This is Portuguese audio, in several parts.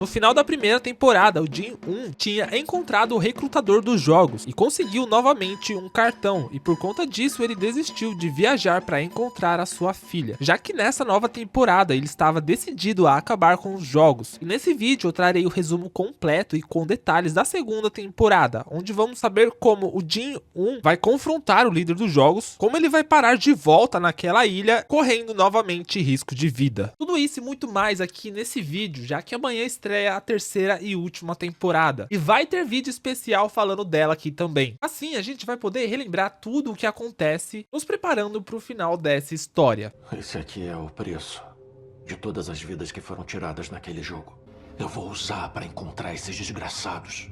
No final da primeira temporada, o Jin-1 tinha encontrado o recrutador dos jogos e conseguiu novamente um cartão, e por conta disso ele desistiu de viajar para encontrar a sua filha, já que nessa nova temporada ele estava decidido a acabar com os jogos. E nesse vídeo eu trarei o resumo completo e com detalhes da segunda temporada, onde vamos saber como o Jin-1 vai confrontar o líder dos jogos, como ele vai parar de volta naquela ilha, correndo novamente risco de vida. Tudo isso e muito mais aqui nesse vídeo, já que amanhã estreia a terceira e última temporada. E vai ter vídeo especial falando dela aqui também. Assim a gente vai poder relembrar tudo o que acontece, nos preparando para o final dessa história. Esse aqui é o preço de todas as vidas que foram tiradas naquele jogo. Eu vou usar para encontrar esses desgraçados.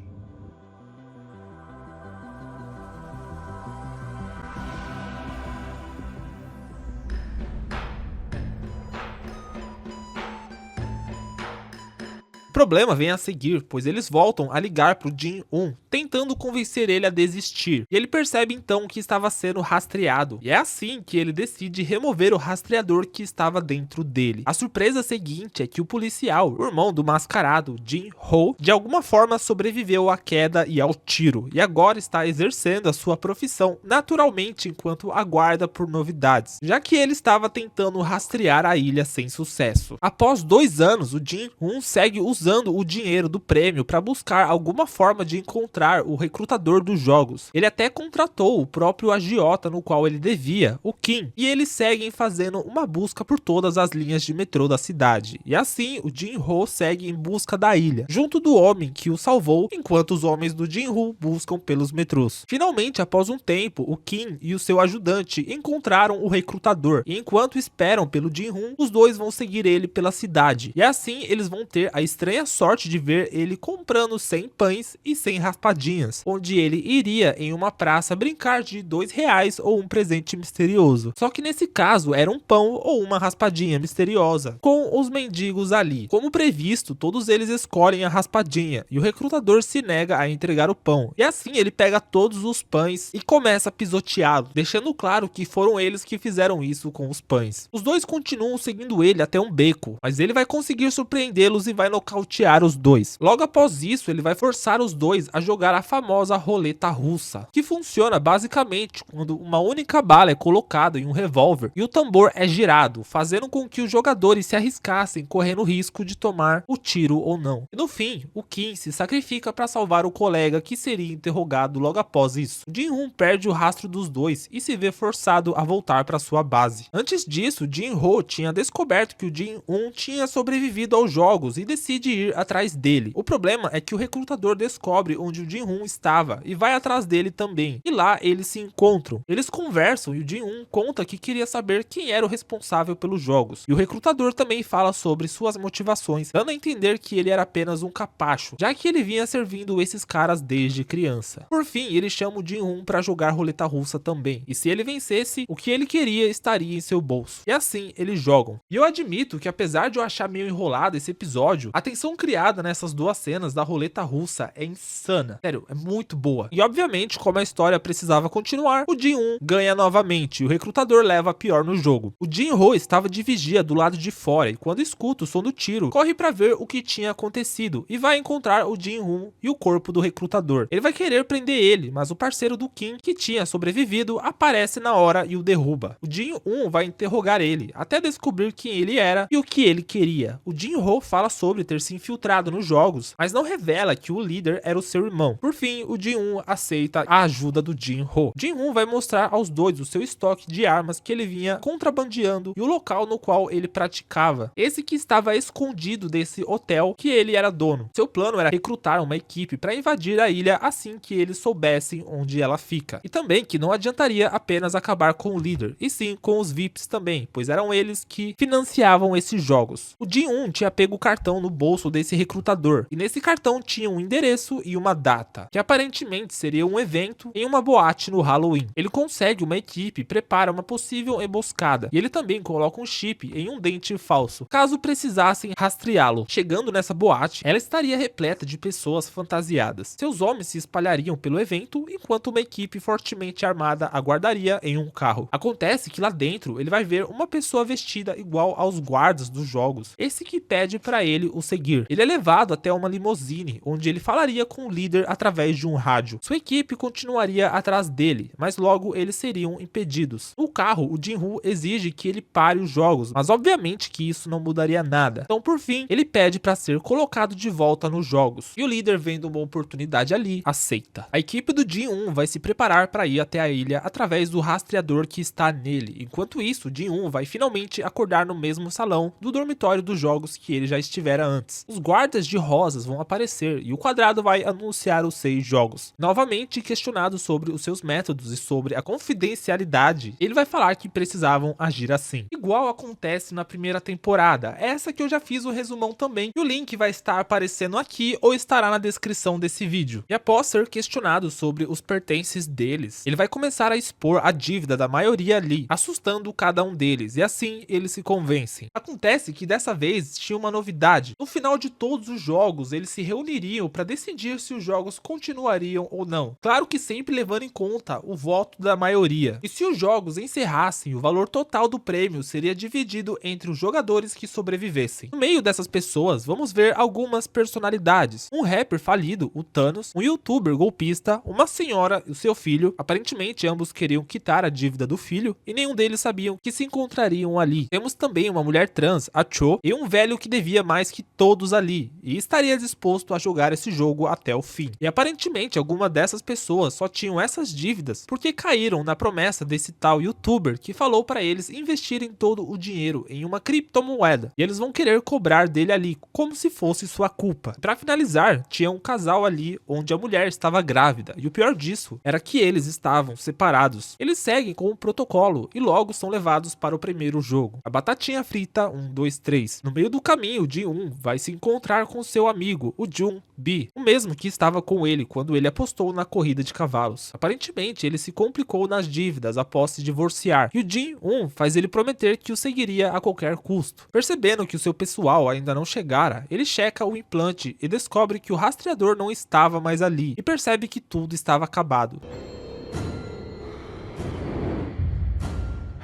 O problema vem a seguir, pois eles voltam a ligar pro Jin-1, tentando convencer ele a desistir. E ele percebe então que estava sendo rastreado. E é assim que ele decide remover o rastreador que estava dentro dele. A surpresa seguinte é que o policial, o irmão do mascarado, Jin-Ho, de alguma forma sobreviveu à queda e ao tiro. E agora está exercendo a sua profissão naturalmente enquanto aguarda por novidades, já que ele estava tentando rastrear a ilha sem sucesso. Após 2 anos, o Jin-1 segue usando o dinheiro do prêmio para buscar alguma forma de encontrar o recrutador dos jogos. Ele até contratou o próprio agiota no qual ele devia, o Kim, e eles seguem fazendo uma busca por todas as linhas de metrô da cidade. E assim, o Jin-Ho segue em busca da ilha, junto do homem que o salvou, enquanto os homens do Jin-Ho buscam pelos metrôs. Finalmente, após um tempo, o Kim e o seu ajudante encontraram o recrutador, e enquanto esperam pelo Jin-Ho, os dois vão seguir ele pela cidade. E assim, eles vão ter a estranha sorte de ver ele comprando 100 pães e 100 raspadinhas, onde ele iria em uma praça brincar de R$2 ou um presente misterioso. Só que nesse caso era um pão ou uma raspadinha misteriosa, com os mendigos ali. Como previsto, todos eles escolhem a raspadinha e o recrutador se nega a entregar o pão. E assim ele pega todos os pães e começa a pisoteá-lo, deixando claro que foram eles que fizeram isso com os pães. Os dois continuam seguindo ele até um beco, mas ele vai conseguir surpreendê-los e vai nocautear os dois. Logo após isso, ele vai forçar os dois a jogar a famosa roleta russa, que funciona basicamente quando uma única bala é colocada em um revólver e o tambor é girado, fazendo com que os jogadores se arriscassem, correndo o risco de tomar o tiro ou não. E no fim, o Kim se sacrifica para salvar o colega que seria interrogado logo após isso. Jin-Ho perde o rastro dos dois e se vê forçado a voltar para sua base. Antes disso, Jin-Ho tinha descoberto que o Jin-1 tinha sobrevivido aos jogos e decide ir atrás dele. O problema é que o recrutador descobre onde o Jin-Ho estava e vai atrás dele também. E lá eles se encontram. Eles conversam e o Jin-1 conta que queria saber quem era o responsável pelos jogos. E o recrutador também fala sobre suas motivações, dando a entender que ele era apenas um capacho, já que ele vinha servindo esses caras desde criança. Por fim, ele chama o Jin-1 para jogar roleta russa também. E se ele vencesse, o que ele queria estaria em seu bolso. E assim eles jogam. E eu admito que apesar de eu achar meio enrolado esse episódio, a tensão criada nessas duas cenas da roleta russa é insana. Sério, é muito boa. E obviamente, como a história precisava continuar, o Jin-1 ganha novamente e o recrutador leva a pior no jogo. O Jin-Ho estava de vigia do lado de fora e quando escuta o som do tiro, corre para ver o que tinha acontecido e vai encontrar o Jin-Ho e o corpo do recrutador. Ele vai querer prender ele, mas o parceiro do Kim, que tinha sobrevivido, aparece na hora e o derruba. O Jin-1 vai interrogar ele, até descobrir quem ele era e o que ele queria. O Jin-Ho fala sobre ter se infiltrado nos jogos, mas não revela que o líder era o seu irmão. Por fim, o Jin-1 aceita a ajuda do Jin-Ho. Jin-1 vai mostrar aos dois o seu estoque de armas que ele vinha contrabandeando e o local no qual ele praticava. Esse que estava escondido desse hotel que ele era dono. Seu plano era recrutar uma equipe para invadir a ilha assim que eles soubessem onde ela fica. E também que não adiantaria apenas acabar com o líder, e sim com os VIPs também, pois eram eles que financiavam esses jogos. O Jin-1 tinha pego o cartão no bolso desse recrutador, e nesse cartão tinha um endereço e uma data, que aparentemente seria um evento em uma boate no Halloween. Ele consegue uma equipe e prepara uma possível emboscada, e ele também coloca um chip em um dente falso, caso precisassem rastreá-lo. Chegando nessa boate, ela estaria repleta de pessoas fantasiadas. Seus homens se espalhariam pelo evento, enquanto uma equipe fortemente armada aguardaria em um carro. Acontece que lá dentro ele vai ver uma pessoa vestida igual aos guardas dos jogos, esse que pede para ele o seguinte: seguir. Ele é levado até uma limusine, onde ele falaria com o líder através de um rádio. Sua equipe continuaria atrás dele, mas logo eles seriam impedidos. No carro, o Jin-Woo exige que ele pare os jogos, mas obviamente que isso não mudaria nada. Então, por fim, ele pede para ser colocado de volta nos jogos. E o líder, vendo uma oportunidade ali, aceita. A equipe do Jin-Woo vai se preparar para ir até a ilha através do rastreador que está nele. Enquanto isso, Jin-Woo vai finalmente acordar no mesmo salão do dormitório dos jogos que ele já estivera antes. Os guardas de rosas vão aparecer e o quadrado vai anunciar os 6 jogos. Novamente questionado sobre os seus métodos e sobre a confidencialidade, ele vai falar que precisavam agir assim. Igual acontece na primeira temporada, essa que eu já fiz o resumão também, e o link vai estar aparecendo aqui ou estará na descrição desse vídeo. E após ser questionado sobre os pertences deles, ele vai começar a expor a dívida da maioria ali, assustando cada um deles, e assim eles se convencem. Acontece que dessa vez tinha uma novidade. No final de todos os jogos, eles se reuniriam para decidir se os jogos continuariam ou não. Claro que sempre levando em conta o voto da maioria. E se os jogos encerrassem, o valor total do prêmio seria dividido entre os jogadores que sobrevivessem. No meio dessas pessoas, vamos ver algumas personalidades. Um rapper falido, o Thanos, um youtuber golpista, uma senhora e o seu filho. Aparentemente, ambos queriam quitar a dívida do filho e nenhum deles sabiam que se encontrariam ali. Temos também uma mulher trans, a Cho, e um velho que devia mais que todos ali e estaria disposto a jogar esse jogo até o fim. E aparentemente, alguma dessas pessoas só tinham essas dívidas porque caíram na promessa desse tal youtuber que falou para eles investirem todo o dinheiro em uma criptomoeda e eles vão querer cobrar dele ali como se fosse sua culpa. Para finalizar, tinha um casal ali onde a mulher estava grávida e o pior disso era que eles estavam separados. Eles seguem com o protocolo e logo são levados para o primeiro jogo. A batatinha frita 1, 2, 3. No meio do caminho, o Jin-Woo vai se encontrar com seu amigo, o Jun-bi, o mesmo que estava com ele quando ele apostou na corrida de cavalos. Aparentemente, ele se complicou nas dívidas após se divorciar, e o Jin-Woo faz ele prometer que o seguiria a qualquer custo. Percebendo que o seu pessoal ainda não chegara, ele checa o implante e descobre que o rastreador não estava mais ali, e percebe que tudo estava acabado.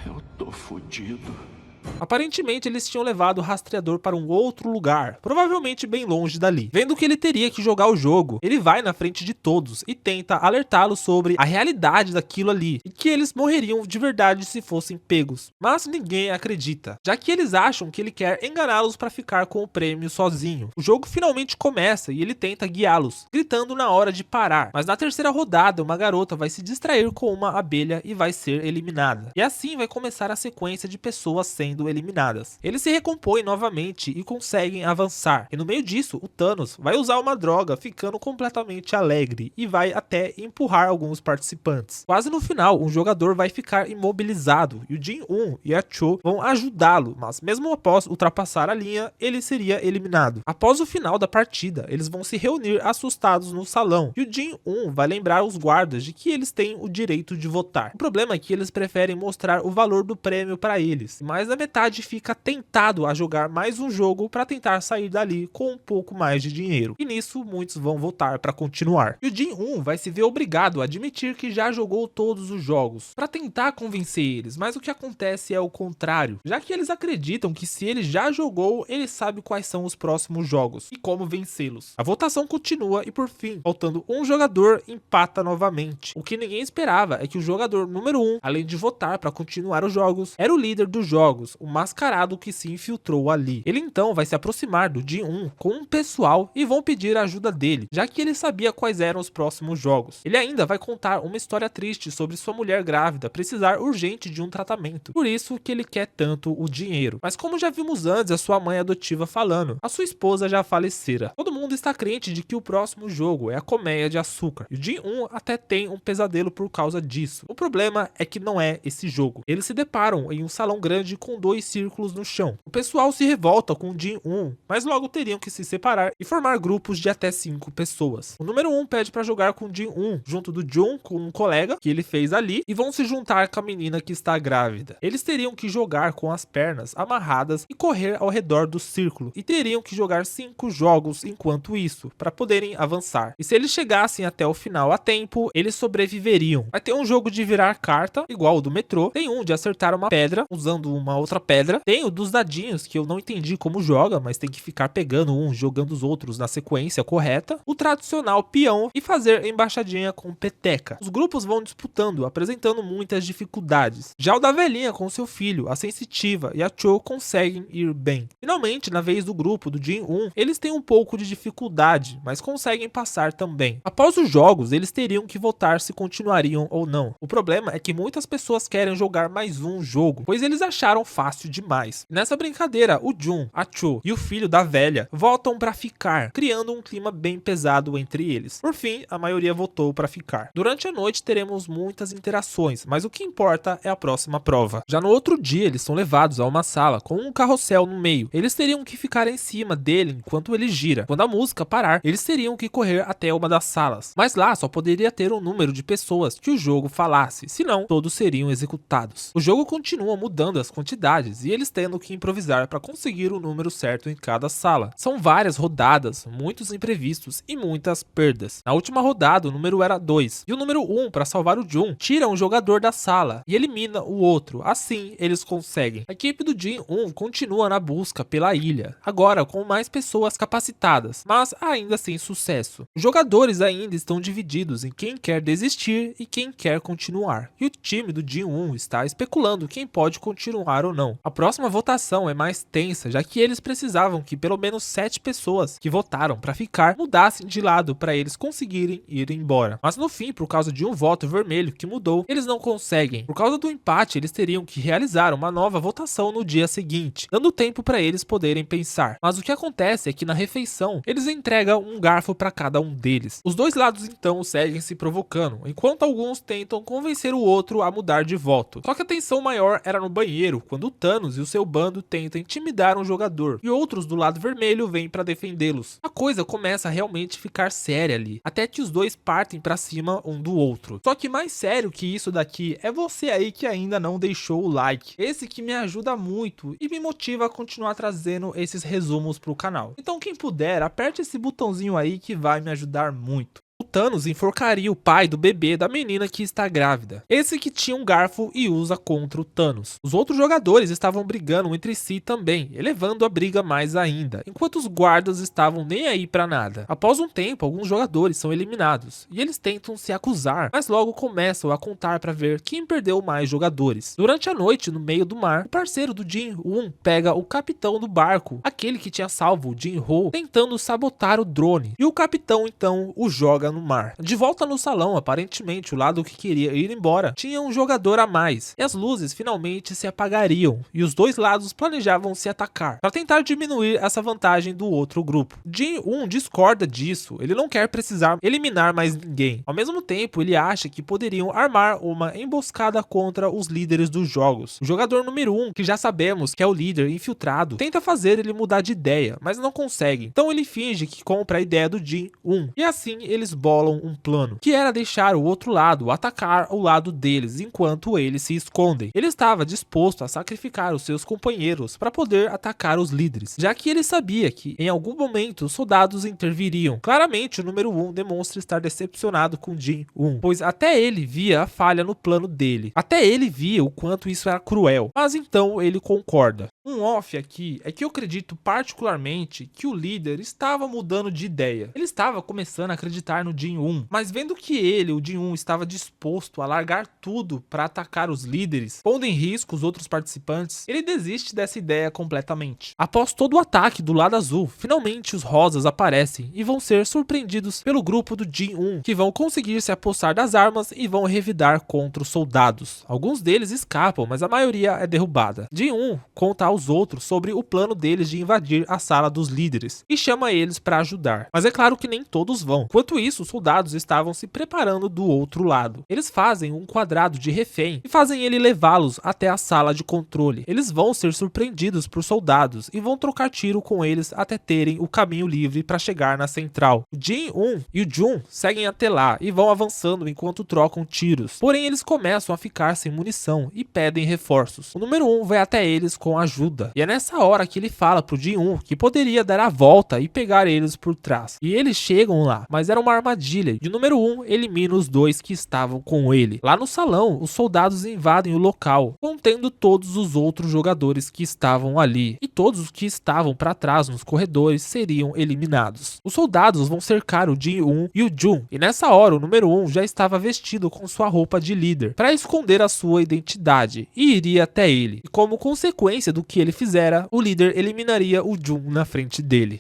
Eu tô fudido. Aparentemente eles tinham levado o rastreador para um outro lugar, provavelmente bem longe dali. Vendo que ele teria que jogar o jogo, ele vai na frente de todos e tenta alertá-los sobre a realidade daquilo ali, e que eles morreriam de verdade se fossem pegos. Mas ninguém acredita, já que eles acham que ele quer enganá-los para ficar com o prêmio sozinho. O jogo finalmente começa e ele tenta guiá-los, gritando na hora de parar, mas na terceira rodada uma garota vai se distrair com uma abelha e vai ser eliminada. E assim vai começar a sequência de pessoas sendo eliminadas. Eles se recompõem novamente e conseguem avançar. E no meio disso, o Thanos vai usar uma droga, ficando completamente alegre e vai até empurrar alguns participantes. Quase no final, um jogador vai ficar imobilizado e o Jin-Woo e a Cho vão ajudá-lo, mas mesmo após ultrapassar a linha, ele seria eliminado. Após o final da partida, eles vão se reunir assustados no salão e o Jin-Woo vai lembrar os guardas de que eles têm o direito de votar. O problema é que eles preferem mostrar o valor do prêmio para eles, mas a metade fica tentado a jogar mais um jogo para tentar sair dali com um pouco mais de dinheiro. E nisso, muitos vão votar para continuar. E o Jin-Woo vai se ver obrigado a admitir que já jogou todos os jogos, para tentar convencer eles, mas o que acontece é o contrário, já que eles acreditam que se ele já jogou, ele sabe quais são os próximos jogos e como vencê-los. A votação continua e por fim, faltando um jogador, empata novamente. O que ninguém esperava é que o jogador número 1, além de votar para continuar os jogos, era o líder dos jogos, o mascarado que se infiltrou ali. Ele então vai se aproximar do Jin-Woo com um pessoal e vão pedir a ajuda dele, já que ele sabia quais eram os próximos jogos. Ele ainda vai contar uma história triste sobre sua mulher grávida precisar urgente de um tratamento, por isso que ele quer tanto o dinheiro. Mas como já vimos antes a sua mãe adotiva falando, a sua esposa já falecera. Todo mundo está crente de que o próximo jogo é a colmeia de açúcar, e o Jin-Woo até tem um pesadelo por causa disso. O problema é que não é esse jogo. Eles se deparam em um salão grande com 2 círculos no chão. O pessoal se revolta com o Jin-Woo, mas logo teriam que se separar e formar grupos de até 5 pessoas. O número 1 pede para jogar com o Jin-Woo, junto do Jun com um colega que ele fez ali, e vão se juntar com a menina que está grávida. Eles teriam que jogar com as pernas amarradas e correr ao redor do círculo, e teriam que jogar 5 jogos enquanto quanto isso, para poderem avançar. E se eles chegassem até o final a tempo, eles sobreviveriam. Vai ter um jogo de virar carta, igual o do metrô. Tem um de acertar uma pedra, usando uma outra pedra. Tem o dos dadinhos, que eu não entendi como joga, mas tem que ficar pegando um, jogando os outros na sequência correta. O tradicional peão e fazer embaixadinha com peteca. Os grupos vão disputando, apresentando muitas dificuldades. Já o da velhinha com seu filho, a sensitiva e a Cho conseguem ir bem. Finalmente, na vez do grupo do Jin 1, eles têm um pouco de dificuldade, mas conseguem passar também. Após os jogos, eles teriam que votar se continuariam ou não. O problema é que muitas pessoas querem jogar mais um jogo, pois eles acharam fácil demais. Nessa brincadeira, o Jun, a Cho e o filho da velha votam para ficar, criando um clima bem pesado entre eles. Por fim, a maioria votou para ficar. Durante a noite teremos muitas interações, mas o que importa é a próxima prova. Já no outro dia, eles são levados a uma sala com um carrossel no meio. Eles teriam que ficar em cima dele enquanto ele gira. Quando a música parar, eles teriam que correr até uma das salas. Mas lá só poderia ter um número de pessoas que o jogo falasse, senão todos seriam executados. O jogo continua mudando as quantidades e eles tendo que improvisar para conseguir o número certo em cada sala. São várias rodadas, muitos imprevistos e muitas perdas. Na última rodada, o número era 2 e o número 1, para salvar o Jun, tira um jogador da sala e elimina o outro. Assim, eles conseguem. A equipe do Jin 1 continua na busca pela ilha, agora com mais pessoas capacitadas, mas ainda sem sucesso. Os jogadores ainda estão divididos em quem quer desistir e quem quer continuar, e o time do Jin 1 está especulando quem pode continuar ou não. A próxima votação é mais tensa, já que eles precisavam que pelo menos 7 pessoas que votaram para ficar mudassem de lado para eles conseguirem ir embora. Mas no fim, por causa de um voto vermelho que mudou, eles não conseguem. Por causa do empate, eles teriam que realizar uma nova votação no dia seguinte, dando tempo para eles poderem pensar. Mas o que acontece é que na refeição, eles entregam um garfo para cada um deles. Os dois lados então seguem se provocando, enquanto alguns tentam convencer o outro a mudar de voto. Só que a tensão maior era no banheiro, quando o Thanos e o seu bando tentam intimidar um jogador, e outros do lado vermelho vêm para defendê-los. A coisa começa a realmente ficar séria ali, até que os dois partem para cima um do outro. Só que mais sério que isso daqui é você aí que ainda não deixou o like. Esse que me ajuda muito e me motiva a continuar trazendo esses resumos pro canal. Então quem puder, aperte esse botãozinho aí que vai me ajudar muito. O Thanos enforcaria o pai do bebê da menina que está grávida. Esse que tinha um garfo e usa contra o Thanos. Os outros jogadores estavam brigando entre si também, elevando a briga mais ainda, enquanto os guardas estavam nem aí pra nada. Após um tempo, alguns jogadores são eliminados, e eles tentam se acusar, mas logo começam a contar para ver quem perdeu mais jogadores. Durante a noite, no meio do mar, o parceiro do Jin 1 pega o capitão do barco, aquele que tinha salvo o Jin Ho, tentando sabotar o drone, e o capitão então o joga no mar. De volta no salão, aparentemente o lado que queria ir embora tinha um jogador a mais, e as luzes finalmente se apagariam, e os dois lados planejavam se atacar, para tentar diminuir essa vantagem do outro grupo. Jin 1 discorda disso, ele não quer precisar eliminar mais ninguém. Ao mesmo tempo, ele acha que poderiam armar uma emboscada contra os líderes dos jogos. O jogador número 1, que já sabemos que é o líder infiltrado, tenta fazer ele mudar de ideia, mas não consegue. Então ele finge que compra a ideia do Jin 1, e assim eles bolam um plano, que era deixar o outro lado atacar o lado deles enquanto eles se escondem. Ele estava disposto a sacrificar os seus companheiros para poder atacar os líderes, já que ele sabia que em algum momento os soldados interviriam. Claramente o número 1 demonstra estar decepcionado com Jin 1, pois até ele via a falha no plano dele, até ele via o quanto isso era cruel, mas então ele concorda. Um off aqui é que eu acredito particularmente que o líder estava mudando de ideia. Ele estava começando a acreditar no Jin 1, mas vendo que ele, o Jin 1, estava disposto a largar tudo para atacar os líderes, pondo em risco os outros participantes, ele desiste dessa ideia completamente. Após todo o ataque do lado azul, finalmente os rosas aparecem e vão ser surpreendidos pelo grupo do Jin 1, que vão conseguir se apossar das armas e vão revidar contra os soldados. Alguns deles escapam, mas a maioria é derrubada. Jin 1 conta aos outros sobre o plano deles de invadir a sala dos líderes e chama eles para ajudar. Mas é claro que nem todos vão. Enquanto isso, os soldados estavam se preparando do outro lado. Eles fazem um quadrado de refém e fazem ele levá-los até a sala de controle. Eles vão ser surpreendidos por soldados e vão trocar tiro com eles até terem o caminho livre para chegar na central. O Jin 1 e o Jun seguem até lá e vão avançando enquanto trocam tiros. Porém, eles começam a ficar sem munição e pedem reforços. O número 1 vai até eles com a ajuda ajuda. E é nessa hora que ele fala pro Jin-1 que poderia dar a volta e pegar eles por trás. E eles chegam lá, mas era uma armadilha. E o número 1 elimina os dois que estavam com ele. Lá no salão, os soldados invadem o local, contendo todos os outros jogadores que estavam ali. E todos os que estavam para trás nos corredores seriam eliminados. Os soldados vão cercar o Jin-1 e o Jun. E nessa hora, o número 1 já estava vestido com sua roupa de líder, para esconder a sua identidade, e iria até ele. E como consequência do que ele fizera, o líder eliminaria o Jun na frente dele.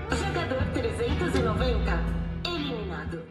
Jogador 390, eliminado.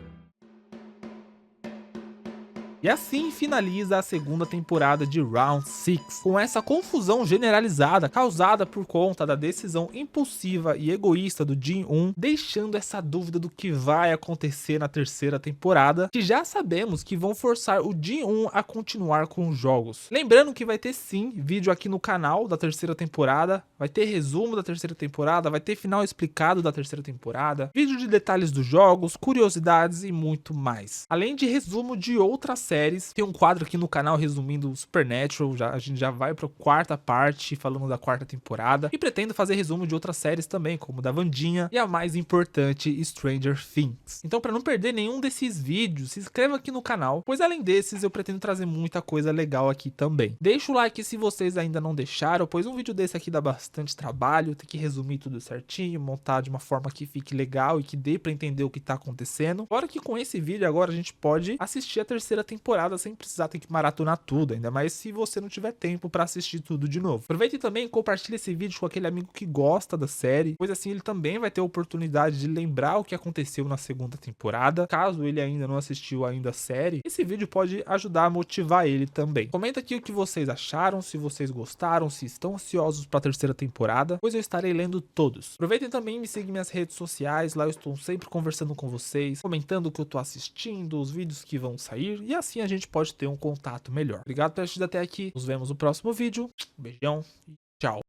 E assim finaliza a segunda temporada de Round 6, com essa confusão generalizada causada por conta da decisão impulsiva e egoísta do Jin-1, deixando essa dúvida do que vai acontecer na terceira temporada, que já sabemos que vão forçar o Jin-1 a continuar com os jogos. Lembrando que vai ter sim vídeo aqui no canal da terceira temporada, vai ter resumo da terceira temporada, vai ter final explicado da terceira temporada, vídeo de detalhes dos jogos, curiosidades e muito mais. Além de resumo de outras séries, tem um quadro aqui no canal resumindo Supernatural, a gente já vai para a quarta parte falando da quarta temporada, e pretendo fazer resumo de outras séries também, como da Wandinha e a mais importante, Stranger Things. Então, para não perder nenhum desses vídeos, se inscreva aqui no canal, pois além desses eu pretendo trazer muita coisa legal aqui também. Deixa o like se vocês ainda não deixaram, pois um vídeo desse aqui dá bastante trabalho, tem que resumir tudo certinho, montar de uma forma que fique legal e que dê para entender o que tá acontecendo. Fora que com esse vídeo agora a gente pode assistir a terceira temporada sem precisar ter que maratonar tudo, ainda mais se você não tiver tempo para assistir tudo de novo. Aproveite e também compartilhe esse vídeo com aquele amigo que gosta da série, pois assim ele também vai ter a oportunidade de lembrar o que aconteceu na segunda temporada. Caso ele ainda não assistiu ainda a série, esse vídeo pode ajudar a motivar ele também. Comenta aqui o que vocês acharam, se vocês gostaram, se estão ansiosos para a terceira temporada, pois eu estarei lendo todos. Aproveitem também e me sigam em minhas redes sociais, lá eu estou sempre conversando com vocês, comentando o que eu tô assistindo, os vídeos que vão sair, e assim a gente pode ter um contato melhor. Obrigado por assistir até aqui, nos vemos no próximo vídeo, beijão e tchau.